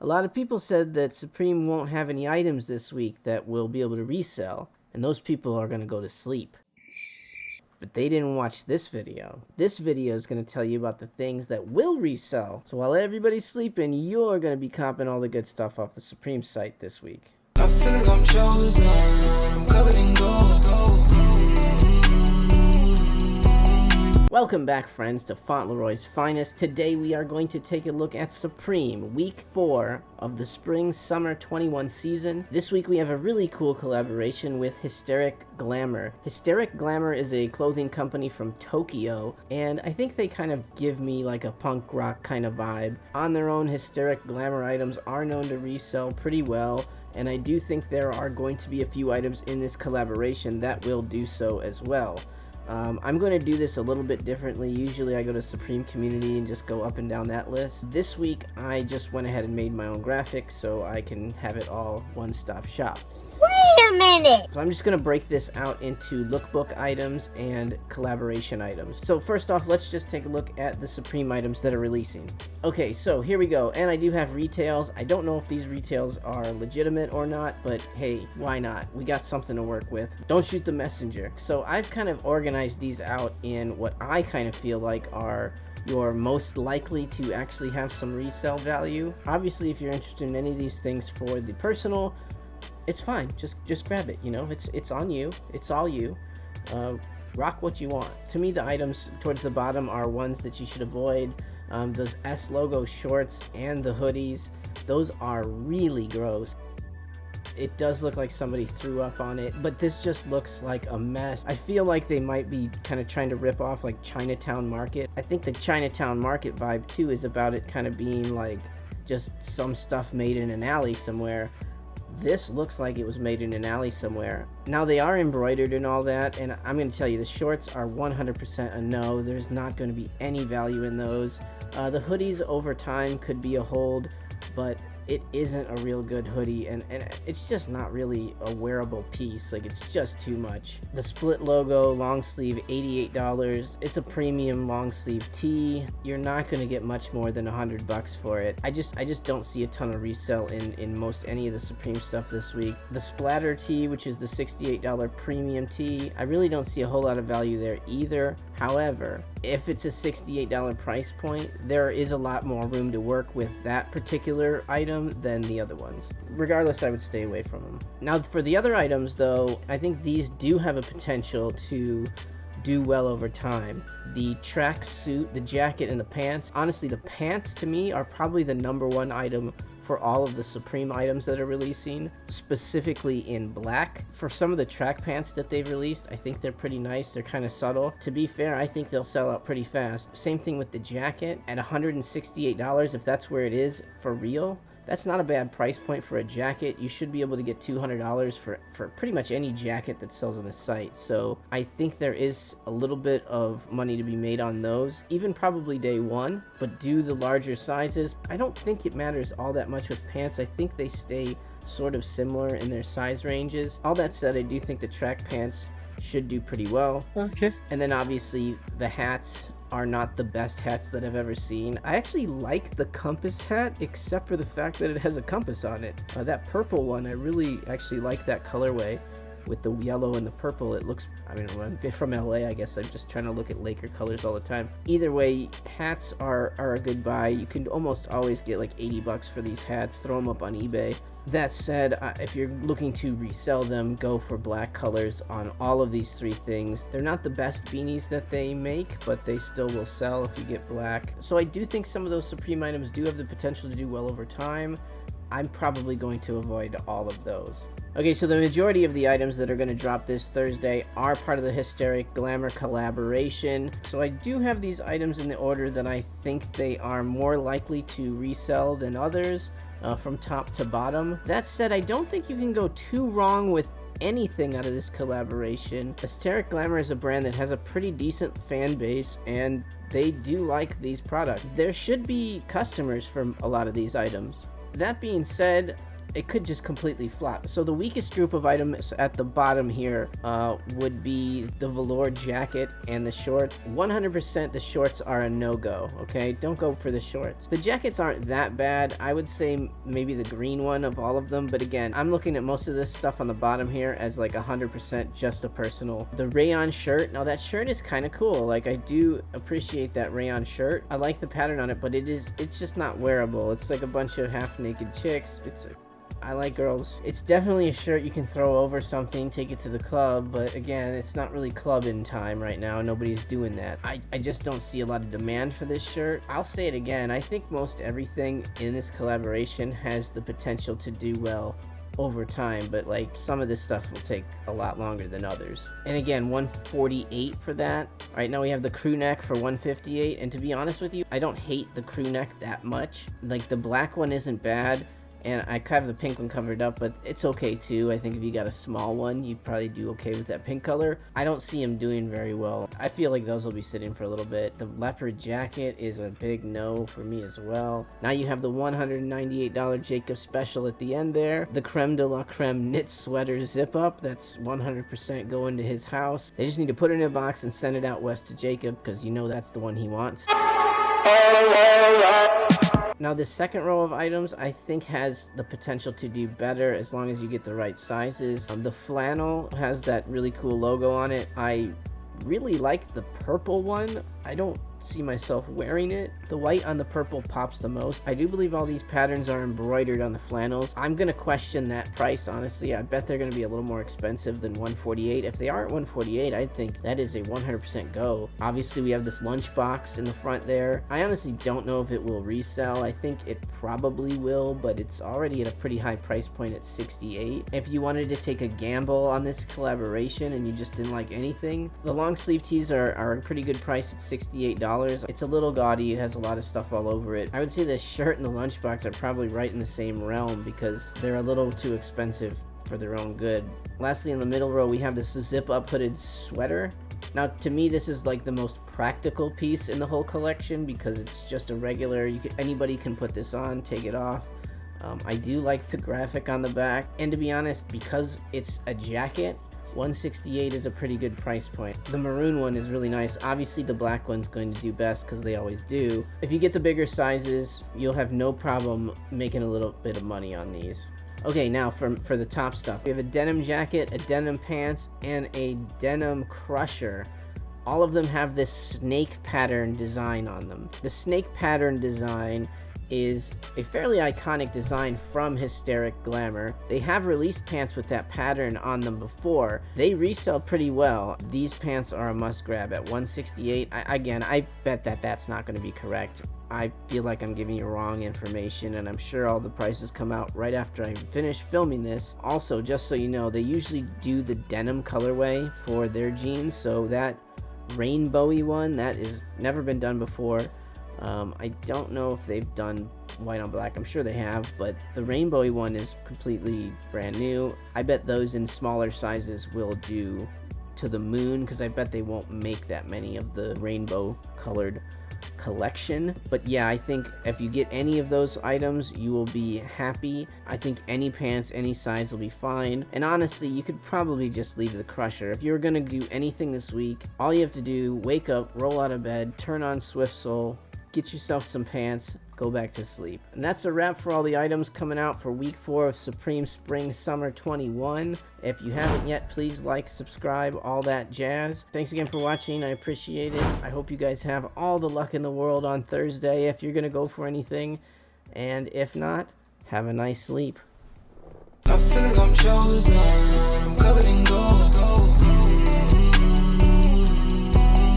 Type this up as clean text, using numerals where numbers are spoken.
lot of people said that Supreme won't have any items this week that we'll be able to resell, and those people are going to go to sleep. But they didn't watch this video. This video is going to tell you about the things that will resell. So while everybody's sleeping, you're going to be comping all the good stuff off the Supreme site this week. I feel like I'm chosen, I'm covered in gold. Welcome back, friends, to Fauntleroy's Finest. Today we are going to take a look at Supreme, week 4 of the Spring-Summer 21 season. This week we have a really cool collaboration with Hysteric Glamour. Hysteric Glamour is a clothing company from Tokyo, and I think they kind of give me like a punk rock kind of vibe. On their own, Hysteric Glamour items are known to resell pretty well, and I do think there are going to be a few items in this collaboration that will do so as well. I'm going to do this a little bit differently. Usually I go to Supreme Community and just go up and down that list. This week I just went ahead and made my own graphics so I can have it all one-stop shop. Wait a minute! So I'm just going to break this out into lookbook items and collaboration items. So first off, let's just take a look at the Supreme items that are releasing. Okay, so here we go. And I do have retails. I don't know if these retails are legitimate or not, but hey, why not? We got something to work with. Don't shoot the messenger. So I've kind of organized these out in what I kind of feel like are you're most likely to actually have some resale value. Obviously, if you're interested in any of these things for the personal, it's fine. Just grab it. You know, it's on you. It's all you. Rock what you want. To me, the items towards the bottom are ones that you should avoid. Those S logo shorts and the hoodies, those are really gross. It does look like somebody threw up on it, but this just looks like a mess. I feel like they might be kind of trying to rip off like Chinatown Market. I think the Chinatown Market vibe too is about it kind of being like just some stuff made in an alley somewhere. This looks like it was made in an alley somewhere. Now, they are embroidered and all that, and I'm going to tell you, the shorts are 100% a no. There's not going to be any value in those. The hoodies over time could be a hold, but it isn't a real good hoodie, and it's just not really a wearable piece. Like, it's just too much. The split logo long sleeve, $88. It's a premium long sleeve tee. You're not going to get much more than $100 for it. I just don't see a ton of resale in most any of the Supreme stuff this week. The splatter tee, which is the $68 premium tee, I really don't see a whole lot of value there either. However, if it's a $68 price point, there is a lot more room to work with that particular item than the other ones. Regardless, I would stay away from them. Now, for the other items though, I think these do have a potential to do well over time. The track suit, the jacket, and the pants. Honestly, the pants to me are probably the #1 item for all of the Supreme items that are releasing, specifically in black. For some of the track pants that they've released, I think they're pretty nice. They're kind of subtle. To be fair, I think they'll sell out pretty fast. Same thing with the jacket at $168, if that's where it is for real. That's not a bad price point for a jacket. You should be able to get $200 for pretty much any jacket that sells on the site. So I think there is a little bit of money to be made on those, even probably day one. But do the larger sizes. I don't think it matters all that much with pants. I think they stay sort of similar in their size ranges. All that said, I do think the track pants should do pretty well. Okay. And then obviously the hats are not the best hats that I've ever seen. I actually like the compass hat, except for the fact that it has a compass on it. That purple one, I really actually like that colorway with the yellow and the purple. It looks, I mean, I'm from LA, I guess I'm just trying to look at Laker colors all the time. Either way, hats are a good buy. You can almost always get like $80 for these hats. Throw them up on eBay. That said, if you're looking to resell them, go for black colors on all of these three things. They're not the best beanies that they make, but they still will sell if you get black. So I do think some of those Supreme items do have the potential to do well over time. I'm probably going to avoid all of those. Okay, so the majority of the items that are going to drop this Thursday are part of the Hysteric Glamour collaboration. So I do have these items in the order that I think they are more likely to resell than others, from top to bottom. That said, I don't think you can go too wrong with anything out of this collaboration. Hysteric Glamour is a brand that has a pretty decent fan base, and they do like these products. There should be customers for a lot of these items. That being said, it could just completely flop. So the weakest group of items at the bottom here would be the velour jacket and the shorts. 100% the shorts are a no-go, okay? Don't go for the shorts. The jackets aren't that bad. I would say maybe the green one of all of them, but again, I'm looking at most of this stuff on the bottom here as like 100% just a personal. The rayon shirt, now that shirt is kind of cool. Like, I do appreciate that rayon shirt. I like the pattern on it, but it's just not wearable. It's like a bunch of half-naked chicks. I like girls. It's definitely a shirt you can throw over something, take it to the club, but again, it's not really clubbing time right now. Nobody's doing that. I just don't see a lot of demand for this shirt. I'll say it again. I think most everything in this collaboration has the potential to do well over time, but like some of this stuff will take a lot longer than others. And again, 148 for that. Right now we have the crew neck for 158, and to be honest with you, I don't hate the crew neck that much. Like, the black one isn't bad, and I have the pink one covered up, but it's okay too. I think if you got a small one, you'd probably do okay with that pink color. I don't see him doing very well. I feel like those will be sitting for a little bit. The leopard jacket is a big no for me as well. Now you have the $198 Jacob special at the end there. The creme de la creme knit sweater zip up. That's 100% going to his house. They just need to put it in a box and send it out west to Jacob, because you know that's the one he wants. Now this second row of items I think has the potential to do better as long as you get the right sizes. The flannel has that really cool logo on it. I really like the purple one. I don't see myself wearing it. The white on the purple pops the most. I do believe all these patterns are embroidered on the flannels. I'm gonna question that price, honestly. I bet they're gonna be a little more expensive than 148. If they are at 148, I think that is a 100% go. Obviously we have this lunchbox in the front there. I honestly don't know if it will resell. I think it probably will, but it's already at a pretty high price point at 68. If you wanted to take a gamble on this collaboration and you just didn't like anything, the long sleeve tees are a pretty good price at $68. It's a little gaudy. It has a lot of stuff all over it. I would say the shirt and the lunchbox are probably right in the same realm because they're a little too expensive for their own good. Lastly, in the middle row, we have this zip up hooded sweater. Now, to me, this is like the most practical piece in the whole collection because it's just a regular, anybody can put this on, take it off. I do like the graphic on the back, and to be honest, because it's a jacket, 168 is a pretty good price point. The maroon one is really nice. Obviously the black one's going to do best because they always do. If you get the bigger sizes, you'll have no problem making a little bit of money on these. Okay, now for the top stuff. We have a denim jacket, a denim pants, and a denim crusher. All of them have this snake pattern design on them. The snake pattern design is a fairly iconic design from Hysteric Glamour. They have released pants with that pattern on them before. They resell pretty well. These pants are a must grab at 168. Again, I bet that that's not going to be correct. I feel like I'm giving you wrong information, and I'm sure all the prices come out right after I finish filming this. Also, just so you know, they usually do the denim colorway for their jeans, so that rainbowy one, that is never been done before. I don't know if they've done white on black. I'm sure they have, but the rainbowy one is completely brand new. I bet those in smaller sizes will do to the moon because I bet they won't make that many of the rainbow colored collection. But yeah, I think if you get any of those items, you will be happy. I think any pants, any size will be fine. And honestly, you could probably just leave the crusher. If you were gonna do anything this week, all you have to do, wake up, roll out of bed, turn on Swift Sole, get yourself some pants, go back to sleep. And that's a wrap for all the items coming out for week 4 of Supreme Spring Summer 21. If you haven't yet, please like, subscribe, all that jazz. Thanks again for watching. I appreciate it. I hope you guys have all the luck in the world on Thursday if you're gonna go for anything. And if not, have a nice sleep. I feel like I'm chosen.